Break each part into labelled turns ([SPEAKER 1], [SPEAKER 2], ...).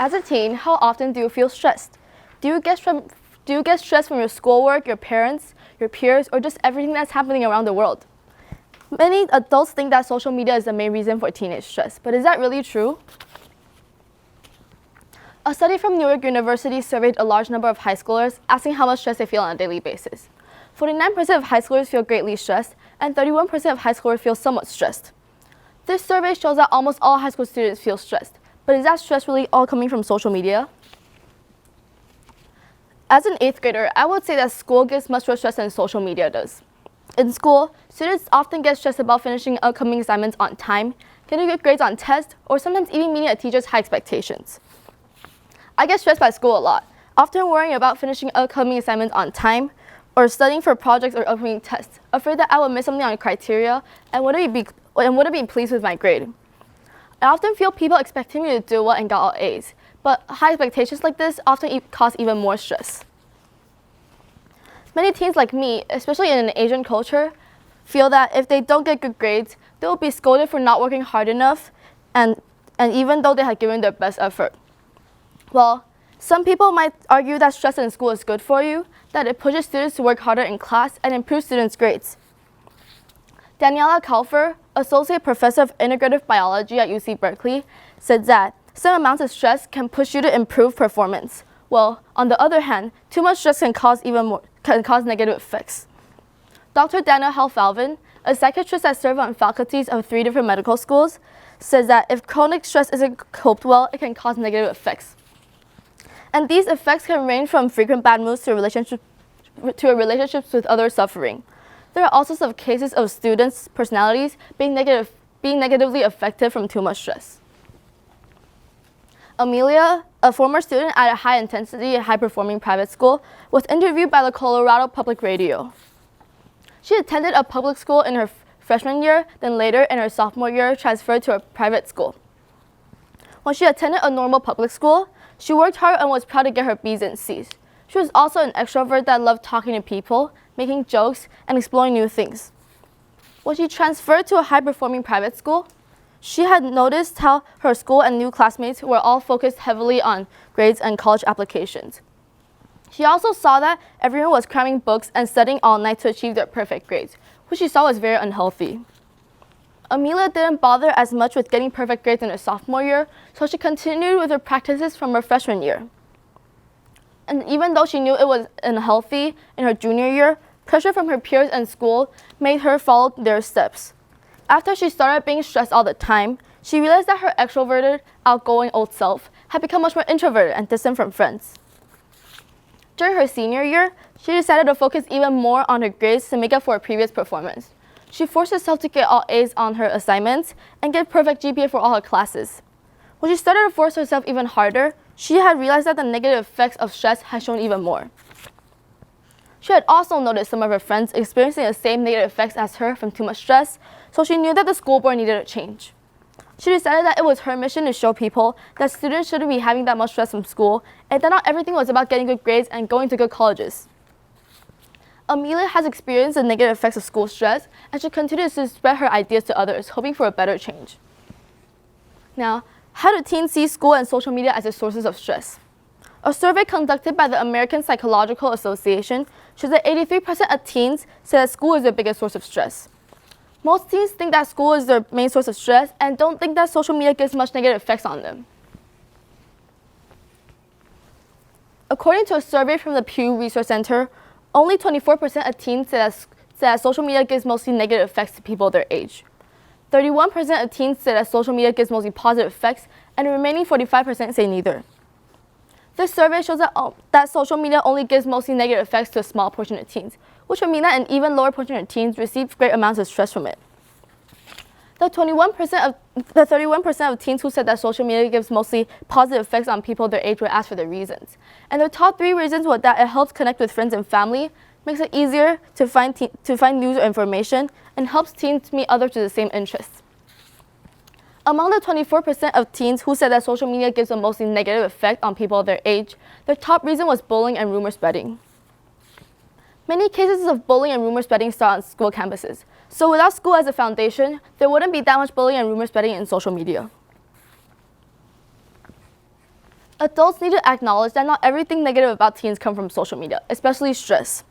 [SPEAKER 1] As a teen, how often do you feel stressed? Do you get stressed from your schoolwork, your parents, your peers, or just everything that's happening around the world? Many adults think that social media is the main reason for teenage stress, but is that really true? A study from New York University surveyed a large number of high schoolers, asking how much stress they feel on a daily basis. 49% of high schoolers feel greatly stressed, and 31% of high schoolers feel somewhat stressed. This survey shows that almost all high school students feel stressed, but is that stress really all coming from social media? As an 8th grader, I would say that school gives much more stress than social media does. In school, students often get stressed about finishing upcoming assignments on time, getting good grades on tests, or sometimes even meeting a teacher's high expectations. I get stressed by school a lot, often worrying about finishing upcoming assignments on time, or studying for projects or upcoming tests, afraid that I would miss something on criteria and wouldn't be pleased with my grade. I often feel people expecting me to do well and get all A's, but high expectations like this often cause even more stress. Many teens like me, especially in an Asian culture, feel that if they don't get good grades, they will be scolded for not working hard enough, and even though they had given their best effort. Well, some people might argue that stress in school is good for you, that it pushes students to work harder in class and improves students' grades. Daniela Kaufer, Associate Professor of Integrative Biology at UC Berkeley, said that some amounts of stress can push you to improve performance. Well, on the other hand, too much stress can cause negative effects. Dr. Dana Halfalvin, a psychiatrist that served on faculties of 3 different medical schools, says that if chronic stress isn't coped well, it can cause negative effects. And these effects can range from frequent bad moods to relationships with others suffering. There are also some cases of students' personalities being negatively affected from too much stress. Amelia, a former student at a high-intensity and high-performing private school, was interviewed by the Colorado Public Radio. She attended a public school in her freshman year, then later in her sophomore year transferred to a private school. When she attended a normal public school, she worked hard and was proud to get her B's and C's. She was also an extrovert that loved talking to people, making jokes, and exploring new things. When she transferred to a high-performing private school, she had noticed how her school and new classmates were all focused heavily on grades and college applications. She also saw that everyone was cramming books and studying all night to achieve their perfect grades, which she saw was very unhealthy. Amelia didn't bother as much with getting perfect grades in her sophomore year, so she continued with her practices from her freshman year. And even though she knew it was unhealthy in her junior year, pressure from her peers and school made her follow their steps. After she started being stressed all the time, she realized that her extroverted, outgoing old self had become much more introverted and distant from friends. During her senior year, she decided to focus even more on her grades to make up for her previous performance. She forced herself to get all A's on her assignments and get perfect GPA for all her classes. When she started to force herself even harder, she had realized that the negative effects of stress had shown even more. She had also noticed some of her friends experiencing the same negative effects as her from too much stress, so she knew that the school board needed a change. She decided that it was her mission to show people that students shouldn't be having that much stress from school, and that not everything was about getting good grades and going to good colleges. Amelia has experienced the negative effects of school stress, and she continues to spread her ideas to others, hoping for a better change. Now, how do teens see school and social media as their sources of stress? A survey conducted by the American Psychological Association shows that 83% of teens say that school is their biggest source of stress. Most teens think that school is their main source of stress and don't think that social media gives much negative effects on them. According to a survey from the Pew Research Center, only 24% of teens say that social media gives mostly negative effects to people their age. 31% of teens say that social media gives mostly positive effects, and the remaining 45% say neither. This survey shows that social media only gives mostly negative effects to a small portion of teens, which would mean that an even lower portion of teens receive great amounts of stress from it. The 31% of teens who said that social media gives mostly positive effects on people their age were asked for their reasons. And their top 3 reasons were that it helps connect with friends and family, makes it easier to find news or information, and helps teens meet others with the same interests. Among the 24% of teens who said that social media gives a mostly negative effect on people their age, their top reason was bullying and rumor spreading. Many cases of bullying and rumor spreading start on school campuses. So without school as a foundation, there wouldn't be that much bullying and rumor spreading in social media. Adults need to acknowledge that not everything negative about teens come from social media, especially stress.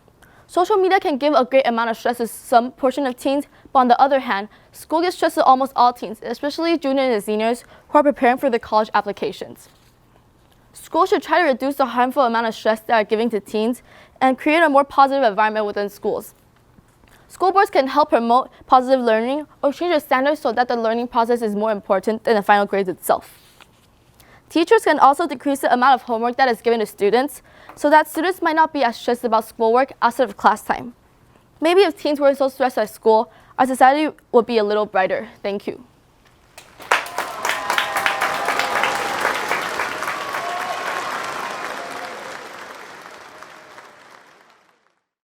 [SPEAKER 1] Social media can give a great amount of stress to some portion of teens, but on the other hand, school gives stress to almost all teens, especially juniors and seniors who are preparing for their college applications. Schools should try to reduce the harmful amount of stress they are giving to teens and create a more positive environment within schools. School boards can help promote positive learning or change the standards so that the learning process is more important than the final grades itself. Teachers can also decrease the amount of homework that is given to students so that students might not be as stressed about schoolwork outside of class time. Maybe if teens were so stressed at school, our society would be a little brighter. Thank you.